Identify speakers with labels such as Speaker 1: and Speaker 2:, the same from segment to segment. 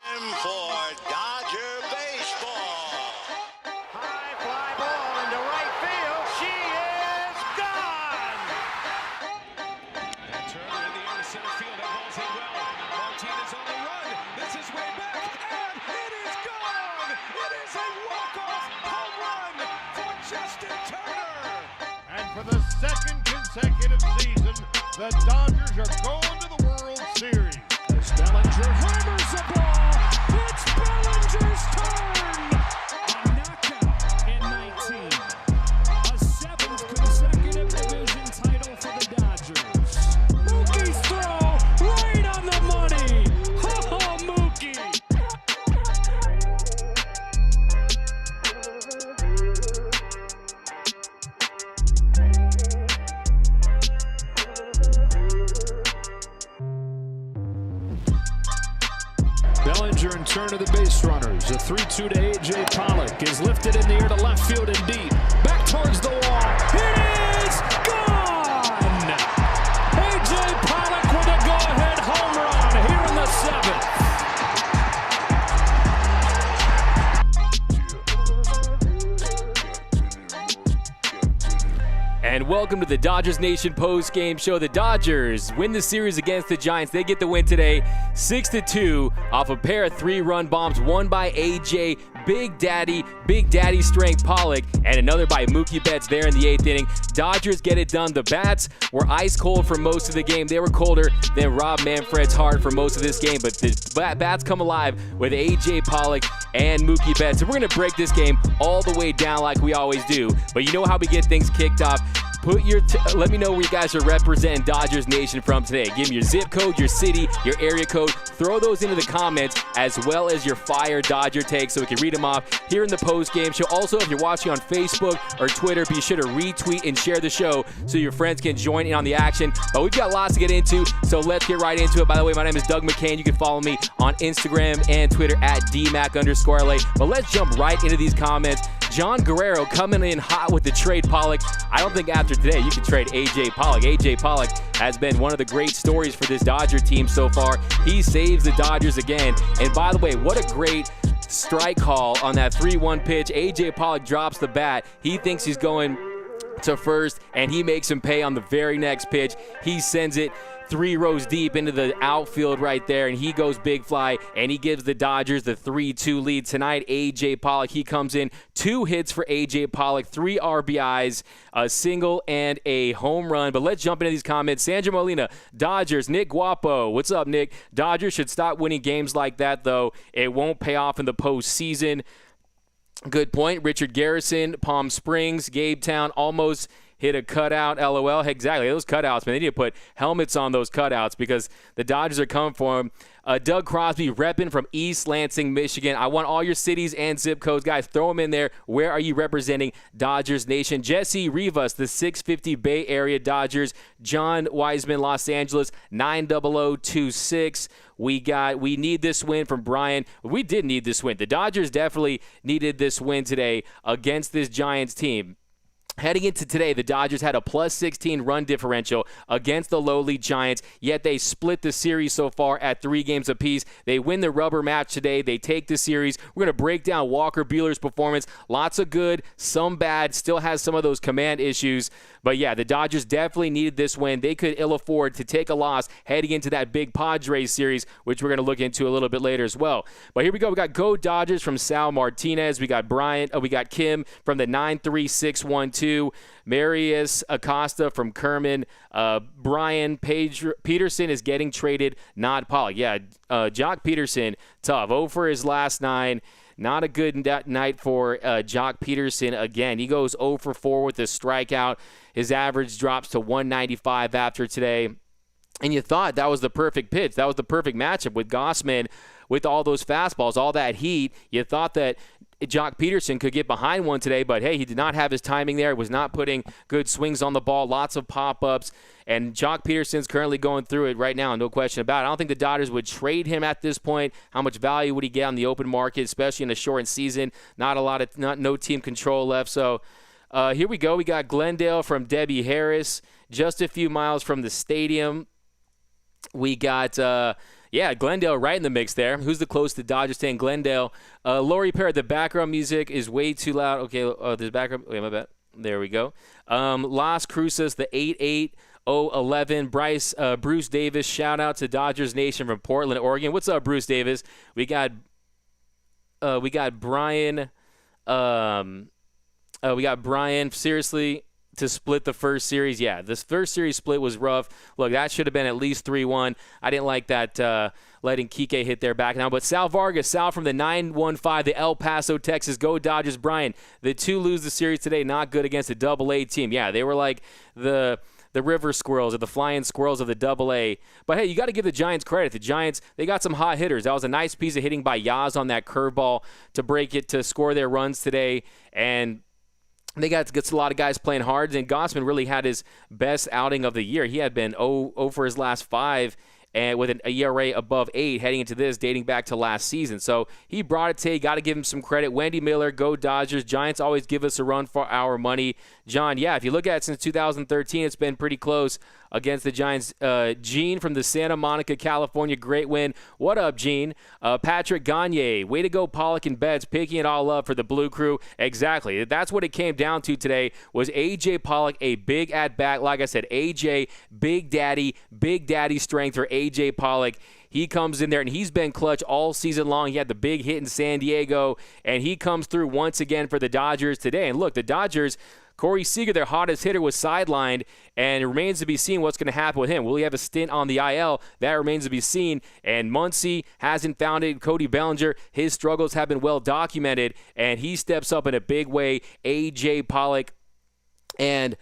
Speaker 1: For Dodger baseball.
Speaker 2: High fly ball into right field. She is gone.
Speaker 3: And Turner in the air to center field. That ball's hit well. Martinez on the run. This is way back, and it is gone. It is a walk-off home run for Justin Turner.
Speaker 2: And for the second consecutive season, the Dodgers are going to the World Series.
Speaker 3: As Bellinger hammers the ball. It's Bellinger's turn! A knockout in 19. A seventh consecutive division title for the Dodgers. Mookie's throw right on the money! Oh, Mookie! Bellinger in turn of the base runners. A 3-2 to A.J. Pollock is lifted in the air to left field and deep. Back towards the wall. It is gone! A.J. Pollock with a go-ahead home run here in the seventh.
Speaker 4: And welcome to the Dodgers Nation post-game show. The Dodgers win the series against the Giants. They get the win today, 6-2, off a pair of 3-run bombs, one by A.J. Big Daddy strength Pollock, and another by Mookie Betts there in the 8th inning. Dodgers get it done. The bats were ice cold for most of the game. They were colder than Rob Manfred's heart for most of this game, but the bats come alive with A.J. Pollock and Mookie Betts. And we're going to break this game all the way down like we always do. But you know how we get things kicked off. Let me know where you guys are representing Dodgers Nation from today. Give me your zip code, your city, your area code. Throw those into the comments, as well as your fire Dodger takes, so we can read them off here in the post-game show. Also, if you're watching on Facebook or Twitter, be sure to retweet and share the show so your friends can join in on the action. But we've got lots to get into, so let's get right into it. By the way, my name is Doug McCain. You can follow me on Instagram and Twitter at DMac_LA. But let's jump right into these comments. John Guerrero coming in hot with the trade Pollock. I don't think after today you can trade A.J. Pollock. A.J. Pollock has been one of the great stories for this Dodger team so far. He saves the Dodgers again. And by the way, what a great strike call on that 3-1 pitch. A.J. Pollock drops the bat. He thinks he's going to first, and he makes him pay on the very next pitch. He sends it 3 rows deep into the outfield right there, and he goes big fly, and he gives the Dodgers the 3-2 lead. Tonight, A.J. Pollock, he comes in, 2 hits for A.J. Pollock, 3 RBIs, a single, and a home run. But let's jump into these comments. Sandra Molina, Dodgers, Nick Guapo. What's up, Nick? Dodgers should stop winning games like that, though. It won't pay off in the postseason. Good point. Richard Garrison, Palm Springs, Gabe Town, almost hit a cutout, LOL. Exactly, those cutouts, man. They need to put helmets on those cutouts because the Dodgers are coming for them. Doug Crosby repping from East Lansing, Michigan. I want all your cities and zip codes. Guys, throw them in there. Where are you representing Dodgers Nation? Jesse Rivas, the 650 Bay Area Dodgers. John Wiseman, Los Angeles, 90026. We need this win from Brian. We did need this win. The Dodgers definitely needed this win today against this Giants team. Heading into today, the Dodgers had a +16 run differential against the lowly Giants, yet they split the series so far at 3 games apiece. They win the rubber match today. They take the series. We're going to break down Walker Buehler's performance. Lots of good, some bad, still has some of those command issues. But yeah, the Dodgers definitely needed this win. They could ill afford to take a loss heading into that big Padres series, which we're going to look into a little bit later as well. But here we go. We got Go Dodgers from Sal Martinez. We got we got Kim from the 93612. Marius Acosta from Kerman. Brian Peterson is getting traded, not Pollock. Yeah, Jock Peterson, tough. 0 for his last 9. Not a good night for Jock Peterson again. He goes 0 for 4 with a strikeout. His average drops to 195 after today. And you thought that was the perfect pitch. That was the perfect matchup with Gossman with all those fastballs, all that heat. You thought that Jock Peterson could get behind one today, but hey, he did not have his timing there. He was not putting good swings on the ball, lots of pop-ups, and Jock Peterson's currently going through it right now, no question about it. I don't think the Dodgers would trade him at this point. How much value would he get on the open market, especially in a shortened season? No team control left. So here we go. We got Glendale from Debbie Harris, just a few miles from the stadium. We got Yeah, Glendale right in the mix there. Who's the closest to Dodgers fan? Glendale. Lori Perry, the background music is way too loud. Okay, there's background. Wait, my bad. There we go. Las Cruces, the 88011. Bruce Davis, shout out to Dodgers Nation from Portland, Oregon. What's up, Bruce Davis? We got Brian. We got Brian. Seriously, to split the first series. Yeah, this first series split was rough. Look, that should have been at least 3-1. I didn't like that letting Kike hit there back now. But Sal Vargas, Sal from the 915, the El Paso, Texas. Go Dodgers, Brian. The two lose the series today. Not good against a Double-A team. Yeah, they were like the river squirrels or the flying squirrels of the Double-A. But, hey, you got to give the Giants credit. The Giants, they got some hot hitters. That was a nice piece of hitting by Yaz on that curveball to break it, to score their runs today. And they got a lot of guys playing hard, and Gausman really had his best outing of the year. He had been 0 for his last 5, and with an ERA above 8 heading into this, dating back to last season. So he brought it today. Got to give him some credit. Wendy Miller, go Dodgers. Giants always give us a run for our money. John, yeah, if you look at it since 2013, it's been pretty close against the Giants. Gene from the Santa Monica, California, great win. What up, Gene? Patrick Gagne, way to go, Pollock and Betts, picking it all up for the Blue Crew. Exactly. That's what it came down to today, was A.J. Pollock, a big at-bat. Like I said, A.J., big daddy strength for A.J. Pollock. He comes in there, and he's been clutch all season long. He had the big hit in San Diego, and he comes through once again for the Dodgers today. And look, the Dodgers, Corey Seager, their hottest hitter, was sidelined, and it remains to be seen what's going to happen with him. Will he have a stint on the IL? That remains to be seen. And Muncie hasn't found it. Cody Bellinger, his struggles have been well documented, and he steps up in a big way. A.J. Pollock, and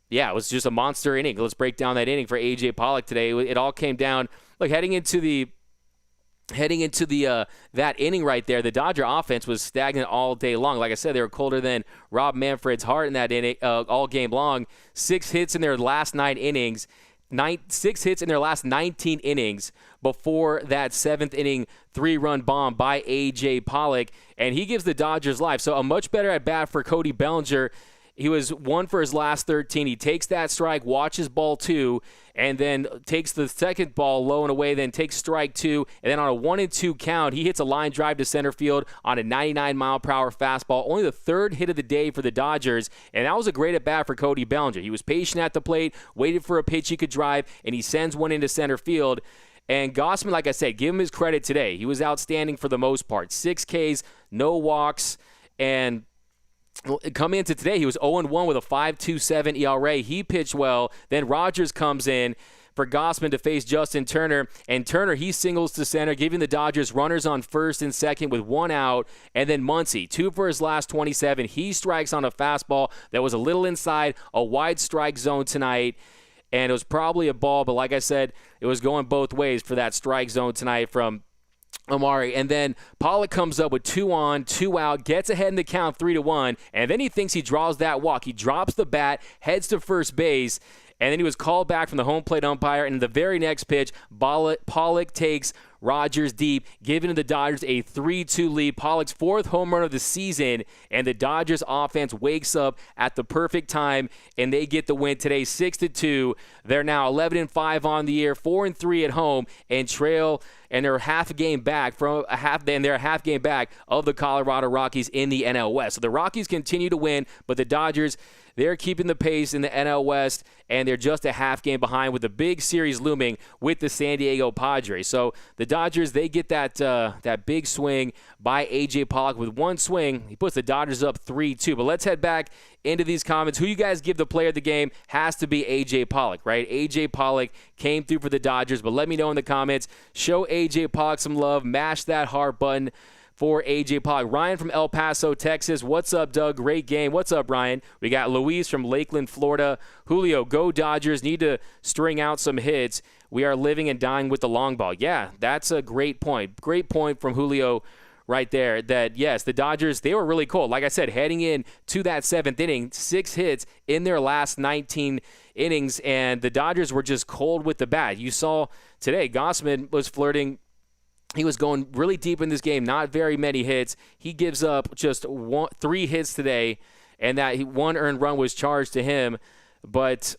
Speaker 4: yeah, it was just a monster inning. Let's break down that inning for A.J. Pollock today. It all came down. Look, heading into that inning right there, the Dodger offense was stagnant all day long. Like I said, they were colder than Rob Manfred's heart in that inning all game long. 6 hits in their last 9 innings. 6 hits in their last 19 innings before that 7th inning 3-run bomb by A.J. Pollock, and he gives the Dodgers life. So a much better at bat for Cody Bellinger. He was 1 for his last 13. He takes that strike, watches ball 2, and then takes the second ball low and away, then takes strike 2, and then on a 1-2 count, he hits a line drive to center field on a 99-mile-per-hour fastball. Only the 3rd hit of the day for the Dodgers, and that was a great at-bat for Cody Bellinger. He was patient at the plate, waited for a pitch he could drive, and he sends one into center field. And Gausman, like I said, give him his credit today. He was outstanding for the most part. 6 Ks, no walks, and coming into today, he was 0-1 with a 5.27 ERA. He pitched well. Then Rogers comes in for Gausman to face Justin Turner. And Turner, he singles to center, giving the Dodgers runners on first and second with 1 out. And then Muncie, 2 for his last 27. He strikes on a fastball that was a little inside a wide strike zone tonight. And it was probably a ball, but like I said, it was going both ways for that strike zone tonight from Amari. And then Pollock comes up with 2 on, 2 out, gets ahead in the count 3-1, and then he thinks he draws that walk. He drops the bat, heads to first base, and then he was called back from the home plate umpire. And the very next pitch, Pollock takes Rogers deep, giving the Dodgers a 3-2 lead. Pollock's 4th home run of the season, and the Dodgers offense wakes up at the perfect time, and they get the win today, 6-2. They're now 11-5 on the year, 4-3 at home, and trail. And they're half a game back of the Colorado Rockies in the NL West. So the Rockies continue to win, but the Dodgers, they're keeping the pace in the NL West, and they're just a half game behind with the big series looming with the San Diego Padres. So the Dodgers, they get that big swing by A.J. Pollock. With 1 swing, he puts the Dodgers up 3-2. But let's head back into these comments. Who you guys give the player of the game has to be A.J. Pollock, right? A.J. Pollock came through for the Dodgers, but let me know in the comments. Show A.J. Pollock some love. Mash that heart button for A.J. Pollock. Ryan from El Paso, Texas. What's up, Doug? Great game. What's up, Ryan? We got Luis from Lakeland, Florida. Julio, go Dodgers. Need to string out some hits. We are living and dying with the long ball. Yeah, that's a great point. Great point from Julio right there, that yes, the Dodgers, they were really cold. Like I said, heading in to that 7th inning, 6 hits in their last 19 innings, and the Dodgers were just cold with the bat. You saw today, Gausman was flirting. He was going really deep in this game, not very many hits. He gives up just 3 hits today, and that 1 earned run was charged to him. But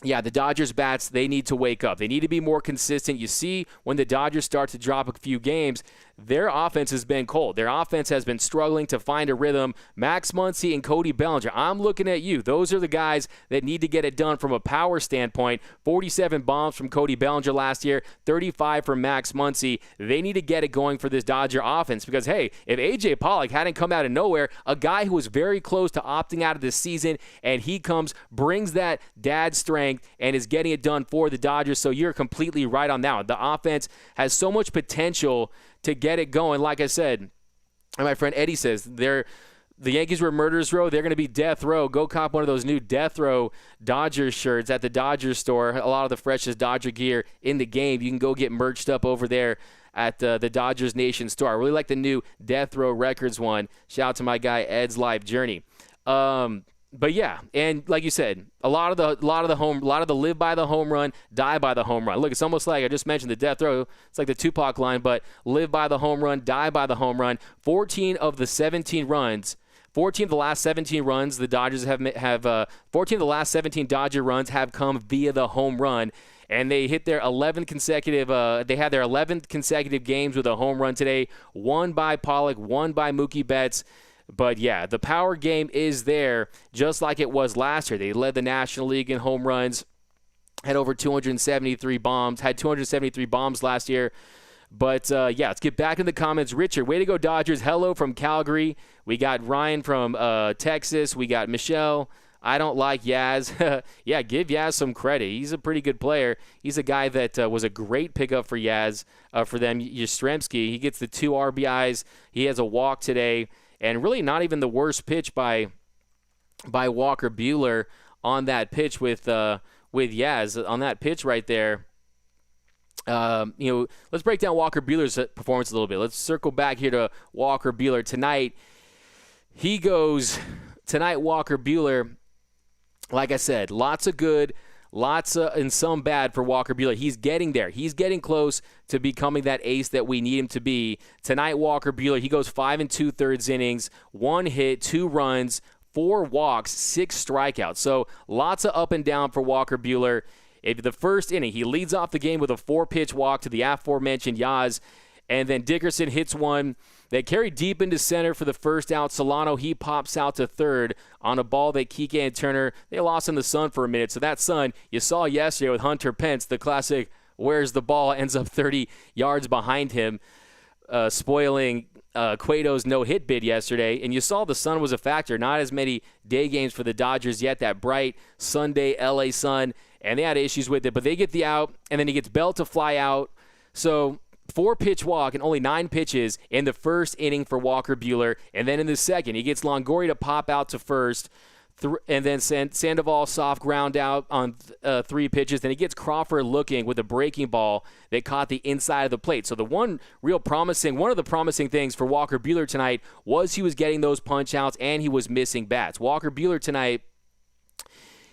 Speaker 4: yeah, the Dodgers bats, they need to wake up. They need to be more consistent. You see, when the Dodgers start to drop a few games, their offense has been cold. Their offense has been struggling to find a rhythm. Max Muncie and Cody Bellinger, I'm looking at you. Those are the guys that need to get it done from a power standpoint. 47 bombs from Cody Bellinger last year, 35 from Max Muncie. They need to get it going for this Dodger offense because, hey, if A.J. Pollock hadn't come out of nowhere, a guy who was very close to opting out of this season, and he comes, brings that dad strength, and is getting it done for the Dodgers. So you're completely right on that one. The offense has so much potential to get it going. Like I said, and my friend Eddie says, the Yankees were murderers row. They're going to be death row. Go cop one of those new death row Dodgers shirts at the Dodgers store. A lot of the freshest Dodger gear in the game. You can go get merched up over there at the Dodgers Nation store. I really like the new Death Row Records one. Shout out to my guy Ed's Life Journey. But yeah, and like you said, a lot of the live by the home run, die by the home run. Look, it's almost like I just mentioned the death row. It's like the Tupac line, but live by the home run, die by the home run. 14 of the last 17 runs the Dodgers have 14 of the last 17 Dodger runs have come via the home run. And they hit their 11th consecutive. They had their 11th consecutive games with a home run today. One by Pollock, one by Mookie Betts. But, yeah, the power game is there just like it was last year. They led the National League in home runs, had over 273 bombs, had 273 bombs last year. But, yeah, let's get back in the comments. Richard, way to go, Dodgers. Hello from Calgary. We got Ryan from Texas. We got Michelle. I don't like Yaz. Yeah, give Yaz some credit. He's a pretty good player. He's a guy that was a great pickup for Yaz, for them. Yastrzemski, he gets the 2 RBIs. He has a walk today. And really not even the worst pitch by Walker Buehler on that pitch with Yaz on that pitch right there. Let's break down Walker Buehler's performance a little bit. Let's circle back here to Walker Buehler tonight. Walker Buehler, like I said, lots of good, and some bad for Walker Buehler. He's getting there. He's getting close to becoming that ace that we need him to be. Tonight, Walker Buehler, he goes 5 2/3 innings, 1 hit, 2 runs, 4 walks, 6 strikeouts. So lots of up and down for Walker Buehler. In the first inning, he leads off the game with a 4-pitch walk to the aforementioned Yaz, and then Dickerson hits one. They carry deep into center for the first out. Solano, he pops out to third on a ball that Kike and Turner, they lost in the sun for a minute. So that sun, you saw yesterday with Hunter Pence, the classic where's the ball, ends up 30 yards behind him, spoiling Cueto's no-hit bid yesterday. And you saw the sun was a factor. Not as many day games for the Dodgers yet, that bright Sunday LA sun, and they had issues with it. But they get the out, and then he gets Bell to fly out. So 4-pitch walk and only 9 pitches in the first inning for Walker Buehler. And then in the second, he gets Longoria to pop out to first. And then Sandoval soft ground out on 3 pitches. Then he gets Crawford looking with a breaking ball that caught the inside of the plate. So one of the promising things for Walker Buehler tonight was he was getting those punch outs and he was missing bats. Walker Buehler tonight,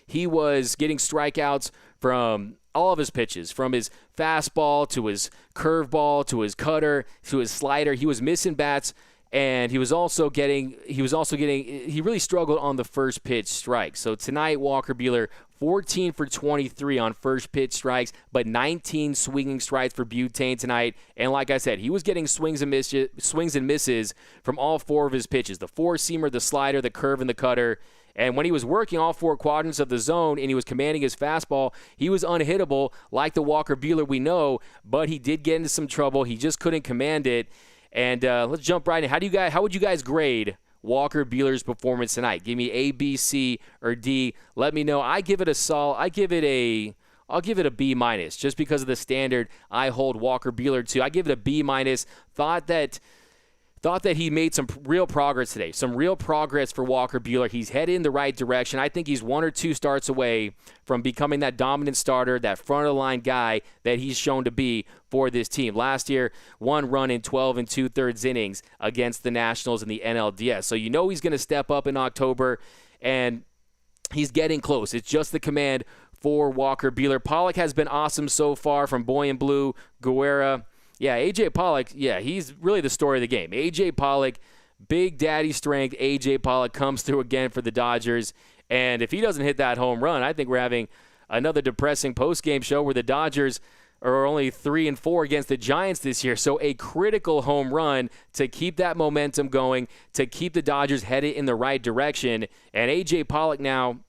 Speaker 4: he was getting strikeouts from all of his pitches, from his fastball to his curveball to his cutter to his slider. He was missing bats, and he really struggled on the first pitch strike. So tonight, Walker Buehler, 14 for 23 on first pitch strikes, but 19 swinging strikes for Butane tonight. And like I said, he was getting swings and misses from all 4 of his pitches: the 4-seamer, the slider, the curve, and the cutter. And when he was working all 4 quadrants of the zone and he was commanding his fastball, he was unhittable like the Walker Buehler we know, but he did get into some trouble. He just couldn't command it. And let's jump right in. How would you guys grade Walker Buehler's performance tonight? Give me A, B, C, or D. Let me know. I'll give it a B minus just because of the standard I hold Walker Buehler to. I give it a B minus. Thought that he made some real progress today. Some real progress for Walker Buehler. He's headed in the right direction. I think he's 1 or 2 starts away from becoming that dominant starter, that front-of-the-line guy that he's shown to be for this team. Last year, 1 run in 12 2/3 innings against the Nationals in the NLDS. So you know he's going to step up in October, and he's getting close. It's just the command for Walker Buehler. Pollock has been awesome so far from Boy and Blue, Guerra. Yeah, A.J. Pollock, yeah, he's really the story of the game. A.J. Pollock, big daddy strength. A.J. Pollock comes through again for the Dodgers. And if he doesn't hit that home run, I think we're having another depressing post-game show where the Dodgers are only 3-4 against the Giants this year. So a critical home run to keep that momentum going, to keep the Dodgers headed in the right direction. And A.J. Pollock now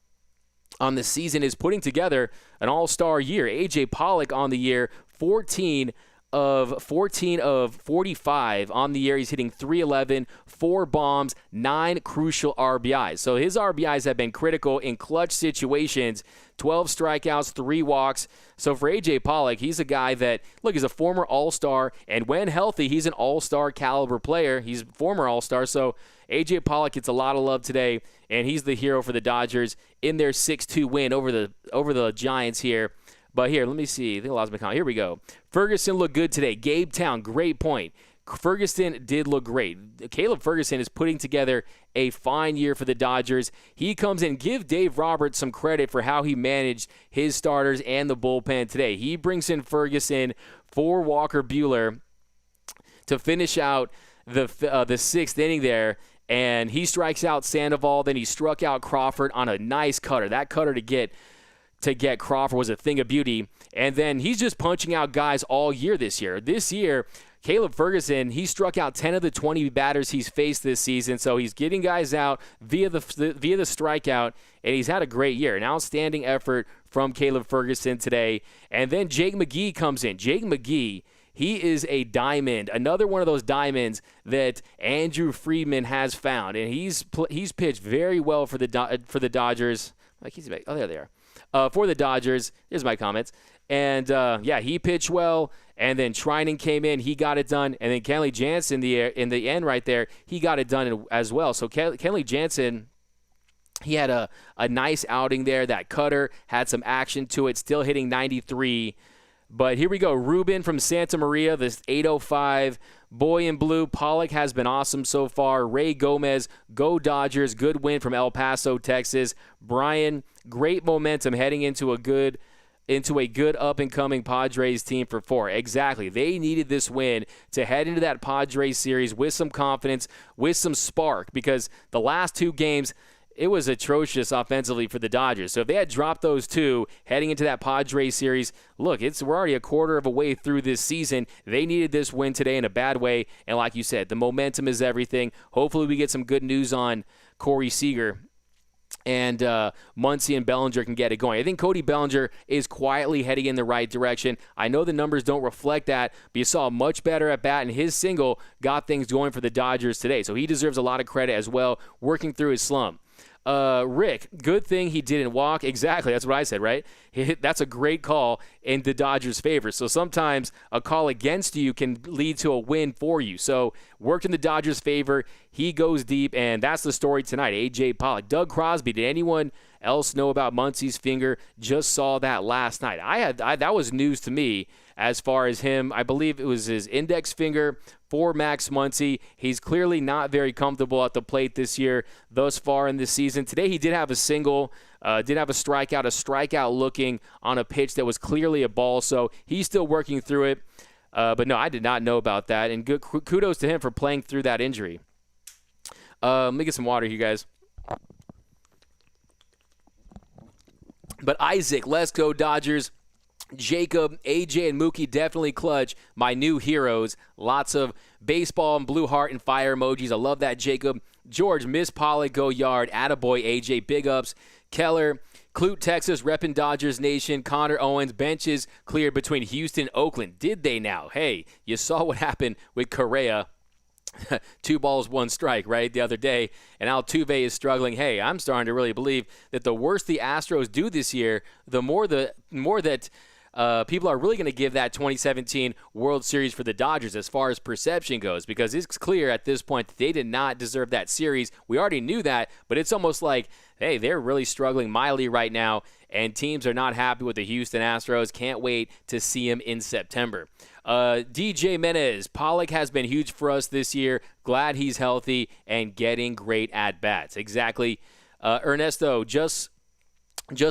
Speaker 4: on the season is putting together an all-star year. A.J. Pollock on the year, 14 of 45 on the year. He's hitting .311, 4 bombs, 9 crucial RBIs. So his RBIs have been critical in clutch situations. 12 strikeouts, 3 walks. So for A.J. Pollock, he's a guy that, look, he's a former All-Star, and when healthy, he's an All-Star caliber player. He's a former All-Star, so A.J. Pollock gets a lot of love today, and he's the hero for the Dodgers in their 6-2 win over the Giants here. But here, let me see. I think I lost my comment. Here we go. Ferguson looked good today. Gabe Town, great point. Ferguson did look great. Caleb Ferguson is putting together a fine year for the Dodgers. He comes in. Give Dave Roberts some credit for how he managed his starters and the bullpen today. He brings in Ferguson for Walker Buehler to finish out the sixth inning there. And he strikes out Sandoval. Then he struck out Crawford on a nice cutter. That cutter to get Crawford was a thing of beauty. And then he's just punching out guys all year this year. This year, Caleb Ferguson, he struck out 10 of the 20 batters he's faced this season. So he's getting guys out via the strikeout, and he's had a great year. An outstanding effort from Caleb Ferguson today. And then Jake McGee comes in. Jake McGee, he is a diamond, another one of those diamonds that Andrew Friedman has found. And he's pitched very well for the Dodgers. Like he's back. Oh, there they are. For the Dodgers. Here's my comments. And, he pitched well. And then Trinan came in. He got it done. And then Kenley Jansen in the end right there, he got it done as well. So Kenley Jansen, he had a nice outing there. That cutter had some action to it, still hitting 93. But here we go. Ruben from Santa Maria, this 805. Boy in blue, Pollock has been awesome so far. Ray Gomez, go Dodgers. Good win from El Paso, Texas. Brian, great momentum heading into a good up-and-coming Padres team for 4. Exactly. They needed this win to head into that Padres series with some confidence, with some spark, because the last 2 games, it was atrocious offensively for the Dodgers. So if they had dropped those 2 heading into that Padres series, look, we're already a quarter of a way through this season. They needed this win today in a bad way. And like you said, the momentum is everything. Hopefully we get some good news on Corey Seager, and Muncie and Bellinger can get it going. I think Cody Bellinger is quietly heading in the right direction. I know the numbers don't reflect that, but you saw a much better at bat, and his single got things going for the Dodgers today. So he deserves a lot of credit as well, working through his slump. Rick, good thing he didn't walk. Exactly, that's what I said, right? That's a great call in the Dodgers' favor. So sometimes a call against you can lead to a win for you. So worked in the Dodgers' favor. He goes deep, and that's the story tonight. A.J. Pollock. Doug Crosby, did anyone else know about Muncie's finger? Just saw that last night. That was news to me as far as him. I believe it was his index finger for Max Muncie. He's clearly not very comfortable at the plate this year thus far in this season. Today he did have a single, did have a strikeout looking on a pitch that was clearly a ball, so he's still working through it. But no, I did not know about that, and good kudos to him for playing through that injury. Let me get some water here, guys. But Isaac, let's go Dodgers. Jacob, AJ, and Mookie definitely clutch. My new heroes. Lots of baseball and blue heart and fire emojis. I love that, Jacob. George, Miss Pollock, go yard. Attaboy, AJ, big ups. Keller, Clute, Texas, reppin' Dodgers Nation. Connor Owens, benches cleared between Houston and Oakland. Did they now? Hey, you saw what happened with Correa. 2 balls, 1 strike, right, the other day. And Altuve is struggling. Hey, I'm starting to really believe that the worse the Astros do this year, the more that people are really going to give that 2017 World Series for the Dodgers as far as perception goes, because it's clear at this point that they did not deserve that series. We already knew that, but it's almost like, hey, they're really struggling mightily right now, and teams are not happy with the Houston Astros. Can't wait to see them in September. DJ Menez, Pollock has been huge for us this year. Glad he's healthy and getting great at-bats. Exactly. Ernesto, just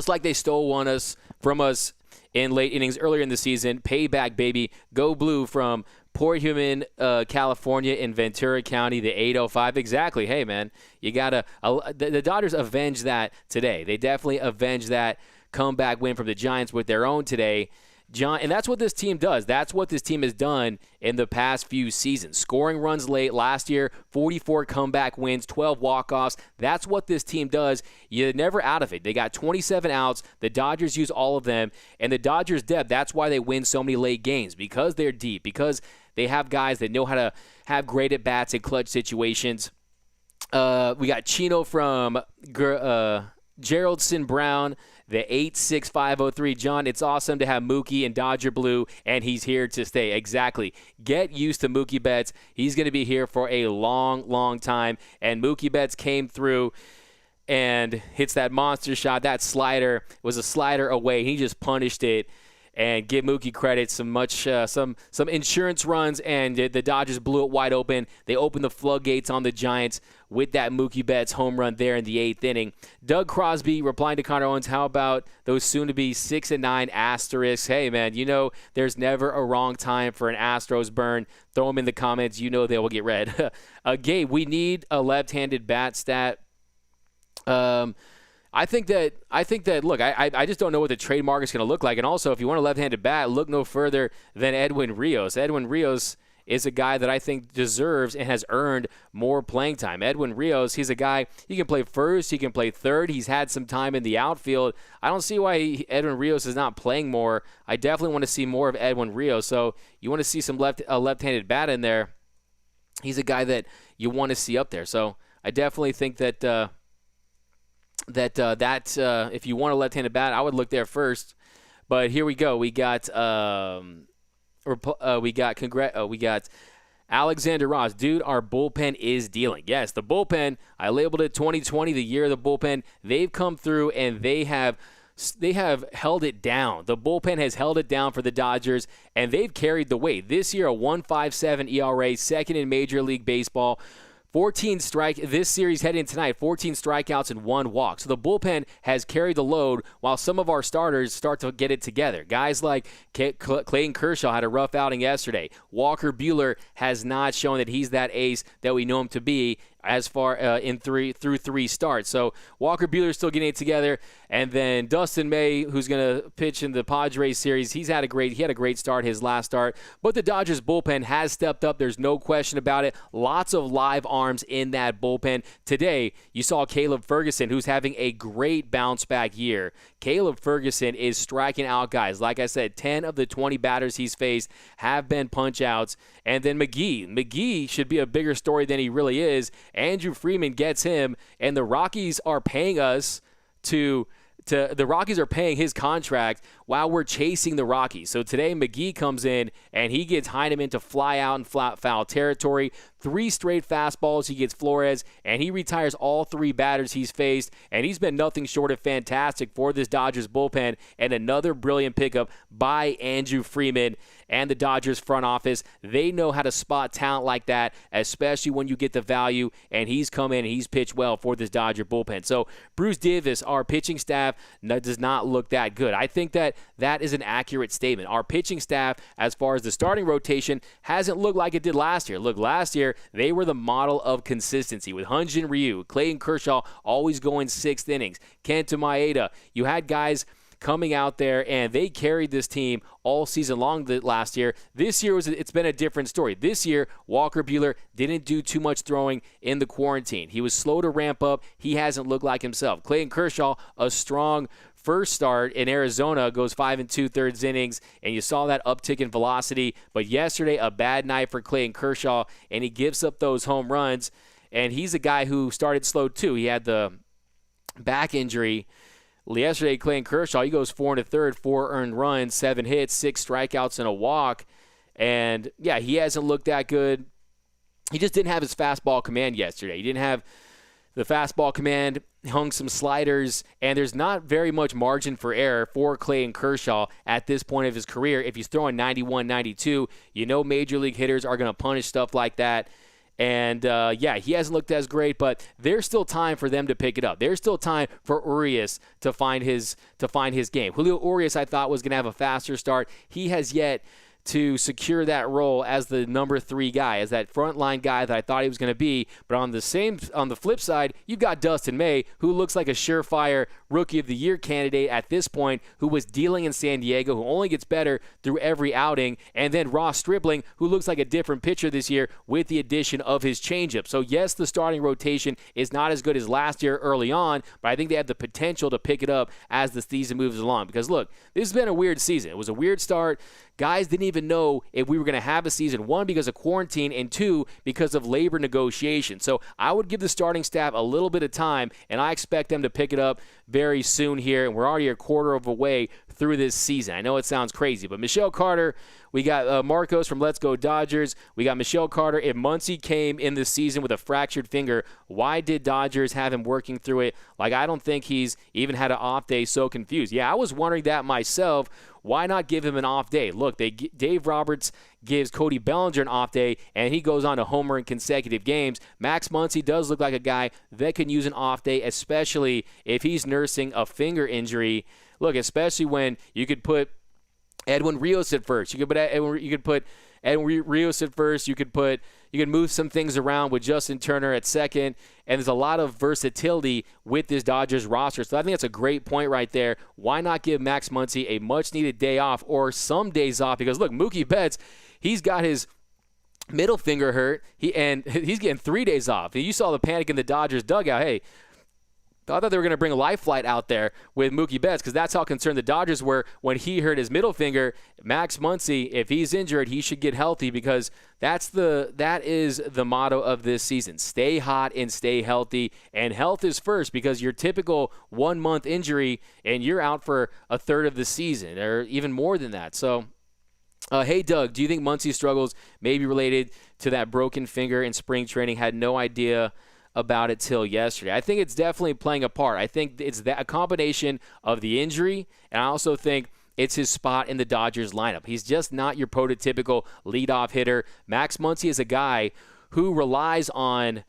Speaker 4: like they stole one from us in late innings earlier in the season, payback, baby. Go blue from Port Human, California in Ventura County, the 805. Exactly. Hey, man, you got to the Dodgers avenge that today. They definitely avenge that. comeback win from the Giants with their own today. And that's what this team does. That's what this team has done in the past few seasons. Scoring runs late last year, 44 comeback wins, 12 walk-offs. That's what this team does. You're never out of it. They got 27 outs. The Dodgers use all of them. And the Dodgers' depth, that's why they win so many late games, because they're deep, because they have guys that know how to have great at-bats in clutch situations. We got Chino from Geraldson Brown, the 86503. John, it's awesome to have Mookie in Dodger Blue, and he's here to stay. Exactly. Get used to Mookie Betts. He's going to be here for a long, long time. And Mookie Betts came through and hits that monster shot. That slider was a slider away. He just punished it. And give Mookie credit, some insurance runs, and the Dodgers blew it wide open. They opened the floodgates on the Giants with that Mookie Betts home run there in the 8th inning. Doug Crosby replying to Connor Owens, how about those soon-to-be 6 and 9 asterisks? Hey, man, there's never a wrong time for an Astros burn. Throw them in the comments. They will get read. Gabe, we need a left-handed bat stat. I think that look, I just don't know what the trade market's going to look like. And also, if you want a left-handed bat, look no further than Edwin Rios. Edwin Rios is a guy that I think deserves and has earned more playing time. Edwin Rios, he's a guy, he can play first, he can play third. He's had some time in the outfield. I don't see why Edwin Rios is not playing more. I definitely want to see more of Edwin Rios. So you want to see some left-handed bat in there. He's a guy that you want to see up there. So I definitely think that if you want a left-handed bat, I would look there first. But here we go. We got Alexander Ross. Dude, our bullpen is dealing. Yes, the bullpen, I labeled it 2020, the year of the bullpen. They've come through and they have held it down. The bullpen has held it down for the Dodgers, and they've carried the weight. This year, a 1.57 ERA, second in Major League Baseball. 14 this series heading tonight, 14 strikeouts and 1 walk. So the bullpen has carried the load while some of our starters start to get it together. Guys like Clayton Kershaw had a rough outing yesterday. Walker Buehler has not shown that he's that ace that we know him to be as far through 3 starts. So Walker Buehler is still getting it together. And then Dustin May, who's going to pitch in the Padres series, he had a great start, his last start. But the Dodgers bullpen has stepped up. There's no question about it. Lots of live arms in that bullpen. Today, you saw Caleb Ferguson, who's having a great bounce-back year. Caleb Ferguson is striking out guys. Like I said, 10 of the 20 batters he's faced have been punch-outs. And then McGee should be a bigger story than he really is. Andrew Freeman gets him, and the Rockies are paying us the Rockies are paying his contract while we're chasing the Rockies. So today McGee comes in and he gets Heineman to fly out in foul territory. 3 straight fastballs. He gets Flores, and he retires all 3 batters he's faced, and he's been nothing short of fantastic for this Dodgers bullpen, and another brilliant pickup by Andrew Freeman and the Dodgers front office. They know how to spot talent like that, especially when you get the value, and he's come in and he's pitched well for this Dodger bullpen. So Bruce Davis, our pitching staff, does not look that good. I think that is an accurate statement. Our pitching staff, as far as the starting rotation, hasn't looked like it did last year. Look, last year, they were the model of consistency with Hyun-Jin Ryu, Clayton Kershaw always going 6th innings, Kenta Maeda. You had guys coming out there, and they carried this team all season long last year. This year, it's been a different story. This year, Walker Buehler didn't do too much throwing in the quarantine. He was slow to ramp up. He hasn't looked like himself. Clayton Kershaw, a strong first start in Arizona, goes 5 2/3 innings, and you saw that uptick in velocity. But yesterday, a bad night for Clayton Kershaw, and he gives up those home runs. And he's a guy who started slow too. He had the back injury. Yesterday, Clayton Kershaw, he goes 4 1/3, 4 earned runs, 7 hits, 6 strikeouts, and a walk. And, yeah, he hasn't looked that good. He just didn't have his fastball command yesterday. He didn't have the fastball command, hung some sliders, and there's not very much margin for error for Clayton Kershaw at this point of his career. If he's throwing 91, 92, major league hitters are going to punish stuff like that. And, he hasn't looked as great, but there's still time for them to pick it up. There's still time for Urias to find his game. Julio Urias, I thought, was going to have a faster start. He has yet to secure that role as the number 3 guy, as that frontline guy that I thought he was going to be. But on the flip side, you've got Dustin May, who looks like a surefire Rookie of the Year candidate at this point, who was dealing in San Diego, who only gets better through every outing. And then Ross Stripling, who looks like a different pitcher this year with the addition of his changeup. So yes, the starting rotation is not as good as last year early on, but I think they have the potential to pick it up as the season moves along. Because look, this has been a weird season. It was a weird start. Guys didn't even know if we were going to have a season, 1, because of quarantine, and 2, because of labor negotiation. So I would give the starting staff a little bit of time, and I expect them to pick it up very soon here, and we're already a quarter of a way through this season. I know it sounds crazy, but Michelle Carter, we got Marcos from Let's Go Dodgers. We got Michelle Carter. If Muncie came in this season with a fractured finger, why did Dodgers have him working through it? Like, I don't think he's even had an off day, so confused. Yeah, I was wondering that myself. Why not give him an off day? Look, Dave Roberts gives Cody Bellinger an off day, and he goes on to homer in consecutive games. Max Muncy does look like a guy that can use an off day, especially if he's nursing a finger injury. Look, especially when you could put Edwin Rios at first. You could put Edwin Rios at first. You could move some things around with Justin Turner at second, and there's a lot of versatility with this Dodgers roster. So I think that's a great point right there. Why not give Max Muncy a much-needed day off or some days off? Because, look, Mookie Betts, he's got his middle finger hurt, and he's getting 3 days off. You saw the panic in the Dodgers dugout. Hey, I thought they were going to bring a life flight out there with Mookie Betts, because that's how concerned the Dodgers were when he hurt his middle finger. Max Muncy, if he's injured, he should get healthy, because that is the motto of this season. Stay hot and stay healthy, and health is first, because your typical 1-month injury and you're out for a third of the season or even more than that. So, hey, Doug, do you think Muncy's struggles may be related to that broken finger in spring training? Had no idea about it till yesterday. I think it's definitely playing a part. I think it's a combination of the injury, and I also think it's his spot in the Dodgers lineup. He's just not your prototypical leadoff hitter. Max Muncy is a guy who relies on,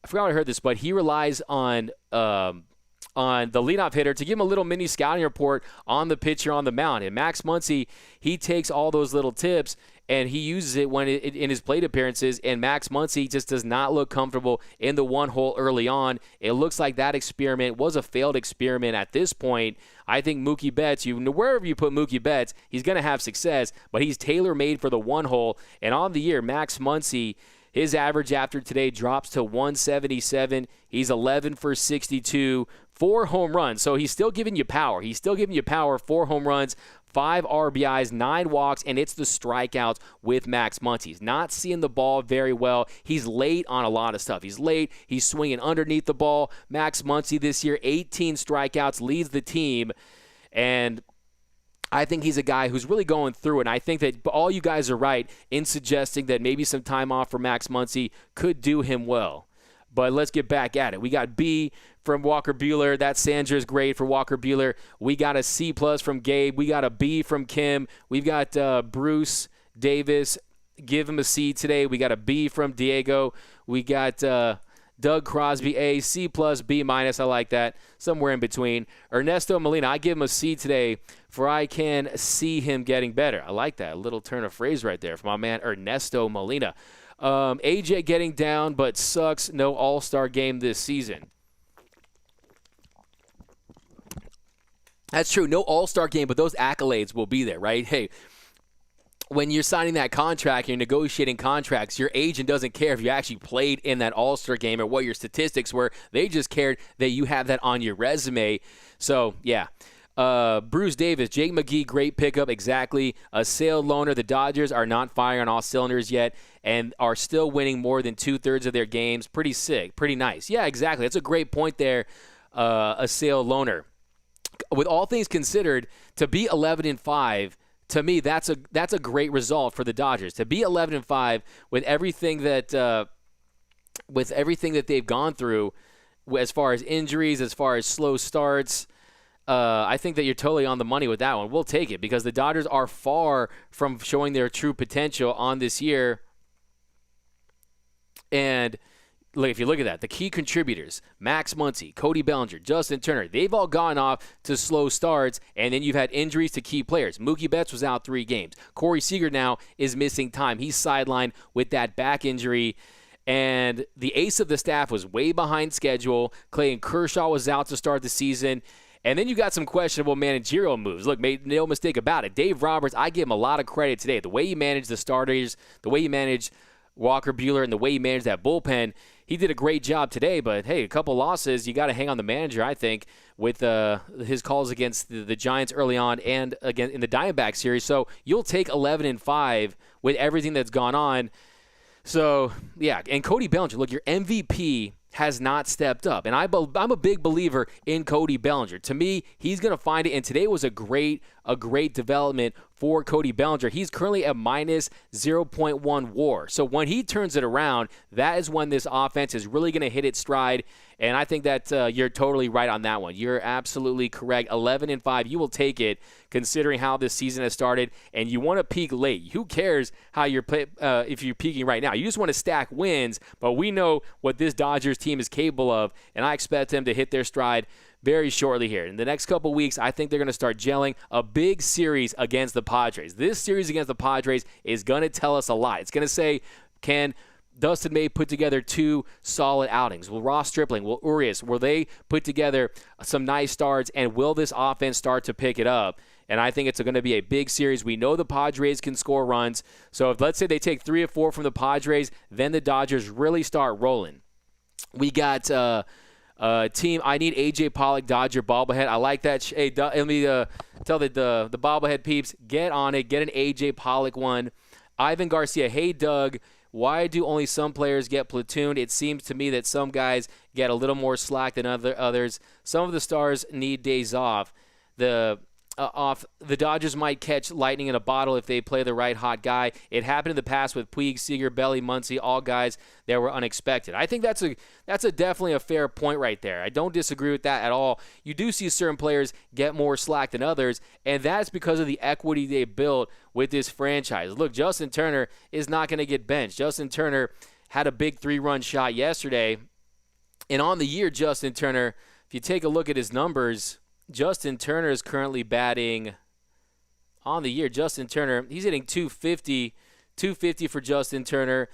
Speaker 4: I forgot I heard this, but he relies on the leadoff hitter to give him a little mini scouting report on the pitcher on the mound. And Max Muncy, he takes all those little tips and he uses it when in his plate appearances, and Max Muncy just does not look comfortable in the one hole early on. It looks like that experiment was a failed experiment at this point. I think Mookie Betts, wherever you put Mookie Betts, he's going to have success, but he's tailor-made for the one hole. And on the year, Max Muncy, his average after today drops to 177. He's 11 for 62, 4 home runs. So he's still giving you power. 4 home runs, 5 RBIs, 9 walks, and it's the strikeouts with Max Muncy. He's not seeing the ball very well. He's late on a lot of stuff. He's late. He's swinging underneath the ball. Max Muncy this year, 18 strikeouts, leads the team. And I think he's a guy who's really going through it. And I think that all you guys are right in suggesting that maybe some time off for Max Muncy could do him well. But let's get back at it. We got B from Walker Buehler. That Sandra is great for Walker Buehler. We got a C+ from Gabe. We got a B from Kim. We've got Bruce Davis. Give him a C today. We got a B from Diego. We got Doug Crosby, A, C+, B-. I like that. Somewhere in between. Ernesto Molina, I give him a C today, for I can see him getting better. I like that. A little turn of phrase right there from my man Ernesto Molina. AJ getting down, but sucks. No all-star game this season. That's true. No all-star game, but those accolades will be there, right? Hey, when you're signing that contract, you're negotiating contracts, your agent doesn't care if you actually played in that all-star game or what your statistics were. They just cared that you have that on your resume. So, yeah. Bruce Davis, Jake McGee, great pickup, exactly. A Sale Loner. The Dodgers are not firing on all cylinders yet and are still winning more than 2/3 of their games. Pretty sick, pretty nice. Yeah, exactly. That's a great point there, a Sale Loner. With all things considered, to be 11-5, to me, that's a great result for the Dodgers. To be 11-5 with everything that they've gone through, as far as injuries, as far as slow starts. I think that you're totally on the money with that one. We'll take it because the Dodgers are far from showing their true potential on this year. And look, if you look at that, the key contributors, Max Muncie, Cody Bellinger, Justin Turner, they've all gone off to slow starts, and then you've had injuries to key players. Mookie Betts was out 3 games. Corey Seager now is missing time. He's sidelined with that back injury. And the ace of the staff was way behind schedule. Clayton Kershaw was out to start the season. And then you got some questionable managerial moves. Look, made no mistake about it. Dave Roberts, I give him a lot of credit today. The way he managed the starters, the way he managed Walker Buehler, and the way he managed that bullpen, he did a great job today. But, hey, a couple losses, you got to hang on the manager, I think, with his calls against the Giants early on and again in the Diamondback series. So you'll take 11-5 with everything that's gone on. So, yeah, and Cody Bellinger, look, your MVP has not stepped up. And I'm a big believer in Cody Bellinger. To me, he's going to find it, and today was a great development for Cody Bellinger. He's currently at minus 0.1 WAR. So when he turns it around, that is when this offense is really going to hit its stride. And I think that you're totally right on that one. You're absolutely correct. 11-5, you will take it considering how this season has started. And you want to peak late. Who cares how you're if you're peaking right now? You just want to stack wins. But we know what this Dodgers team is capable of, and I expect them to hit their stride very shortly here. In the next couple weeks, I think they're going to start gelling a big series against the Padres. This series against the Padres is going to tell us a lot. It's going to say, can Dustin May put together 2 solid outings? Will Ross Stripling, will Urias, will they put together some nice starts, and will this offense start to pick it up? And I think it's going to be a big series. We know the Padres can score runs. So if, let's say, they take 3 or 4 from the Padres, then the Dodgers really start rolling. We got team, I need AJ Pollock Dodger bobblehead. I like that. Hey, let me tell the bobblehead peeps, get on it. Get an AJ Pollock one. Ivan Garcia, hey, Doug, why do only some players get platooned? It seems to me that some guys get a little more slack than others. Some of the stars need days off. The Dodgers might catch lightning in a bottle if they play the right hot guy. It happened in the past with Puig, Seager, Belly, Muncie, all guys that were unexpected. I think that's definitely a fair point right there. I don't disagree with that at all. You do see certain players get more slack than others, and that's because of the equity they built with this franchise. Look, Justin Turner is not going to get benched. Justin Turner had a big 3-run shot yesterday, and on the year, Justin Turner, if you take a look at his numbers, Justin Turner is currently batting on the year. Justin Turner, he's hitting 250 for Justin Turner.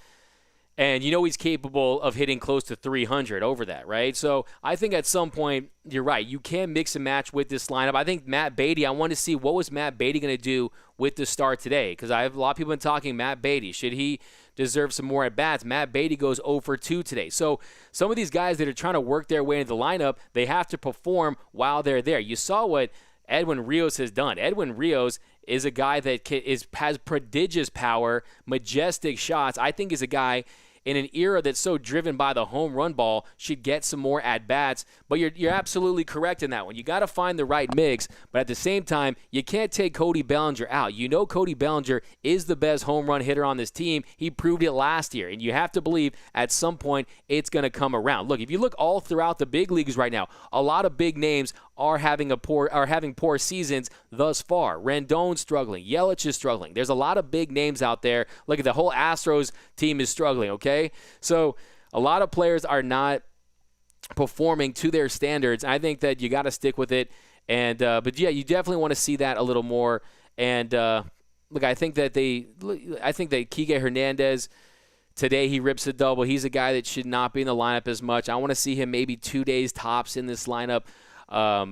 Speaker 4: And you know he's capable of hitting close to 300 over that, right? So I think at some point, you're right. You can mix and match with this lineup. I think Matt Beatty, I want to see what was Matt Beatty going to do with the start today, because I have a lot of people been talking Matt Beatty. Should he deserve some more at-bats? Matt Beatty goes 0 for 2 today. So some of these guys that are trying to work their way into the lineup, they have to perform while they're there. You saw what Edwin Rios has done. Edwin Rios is a guy that has prodigious power, majestic shots. I think is a guy in an era that's so driven by the home run ball should get some more at-bats. But you're absolutely correct in that one. You got to find the right mix, but at the same time, you can't take Cody Bellinger out. You know Cody Bellinger is the best home run hitter on this team. He proved it last year, and you have to believe at some point it's going to come around. Look, if you look all throughout the big leagues right now, a lot of big names are having poor seasons thus far. Rendon's struggling. Yelich is struggling. There's a lot of big names out there. Look at the whole Astros team is struggling, okay? So a lot of players are not performing to their standards. I think that you got to stick with it. And but yeah, you definitely want to see that a little more. And look, I think that Kike Hernandez today, he rips a double. He's a guy that should not be in the lineup as much. I want to see him maybe 2 days tops in this lineup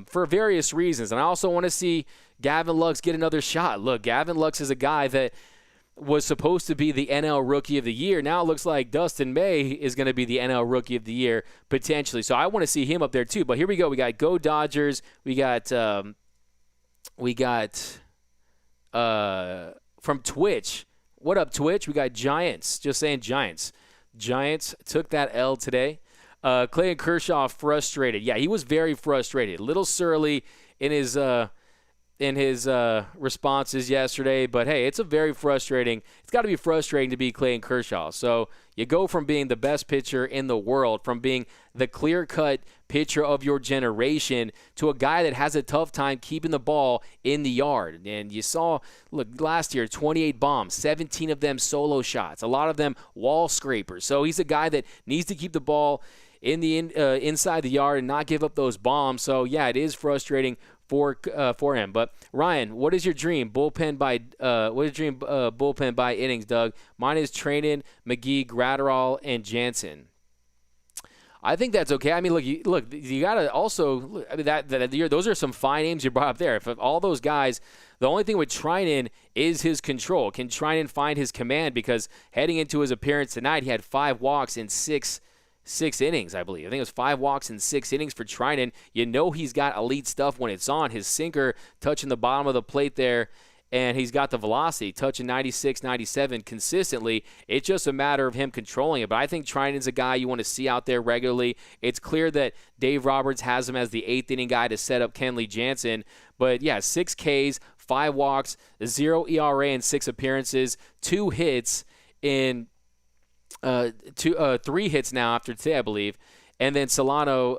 Speaker 4: for various reasons. And I also want to see Gavin Lux get another shot. Look, Gavin Lux is a guy that was supposed to be the NL Rookie of the Year. Now it looks like Dustin May is going to be the NL Rookie of the Year potentially. So I want to see him up there too. But here we go. We got Go Dodgers. We got from Twitch. What up, Twitch? We got Giants. Just saying Giants. Giants took that L today. Clayton Kershaw frustrated. Yeah, he was very frustrated. A little surly in his responses yesterday. But, hey, it's got to be frustrating to be Clayton Kershaw. So you go from being the best pitcher in the world, from being the clear-cut pitcher of your generation, to a guy that has a tough time keeping the ball in the yard. And you saw, look, last year, 28 bombs, 17 of them solo shots, a lot of them wall scrapers. So he's a guy that needs to keep the ball in the inside the yard and not give up those bombs. So, yeah, it is frustrating for him. But Ryan, what is your dream bullpen by innings, Doug? Mine is Treinen, McGee, Gratterall, and Jansen. I think that's okay. I mean, look, you gotta also those are some fine names you brought up there. If all those guys, the only thing with Treinen is his control. Can Treinen find his command? Because heading into his appearance tonight, he had 5 walks in six innings, I believe. I think it was 5 walks in 6 innings for Treinen. You know he's got elite stuff when it's on. His sinker touching the bottom of the plate there, and he's got the velocity touching 96, 97 consistently. It's just a matter of him controlling it. But I think Treinen's a guy you want to see out there regularly. It's clear that Dave Roberts has him as the 8th inning guy to set up Kenley Jansen. But, yeah, 6 Ks, 5 walks, 0 ERA in 6 appearances, 2 hits in 3 hits now after today, I believe. And then Solano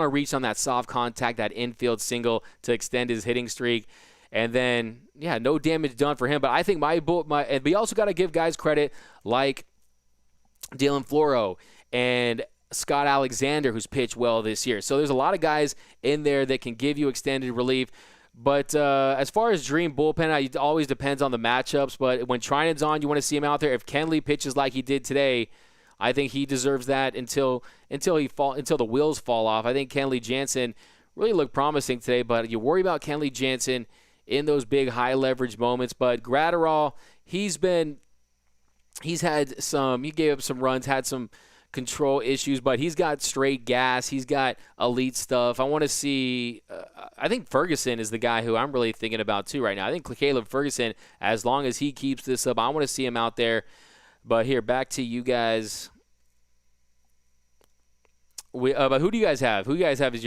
Speaker 4: reached on that soft contact, that infield single to extend his hitting streak. And then, yeah, no damage done for him. But I think and we also got to give guys credit like Dylan Floro and Scott Alexander, who's pitched well this year. So there's a lot of guys in there that can give you extended relief. But as far as dream bullpen, it always depends on the matchups. But when Treinen's on, you want to see him out there. If Kenley pitches like he did today, I think he deserves that until the wheels fall off. I think Kenley Jansen really looked promising today, but you worry about Kenley Jansen in those big high leverage moments. But Gratterall, he gave up some runs, had some control issues, but he's got straight gas. He's got elite stuff. I want to see I think Ferguson is the guy who I'm really thinking about too right now. I think Caleb Ferguson, as long as he keeps this up, I want to see him out there. But here, back to you guys. But who do you guys have? Who do you guys have as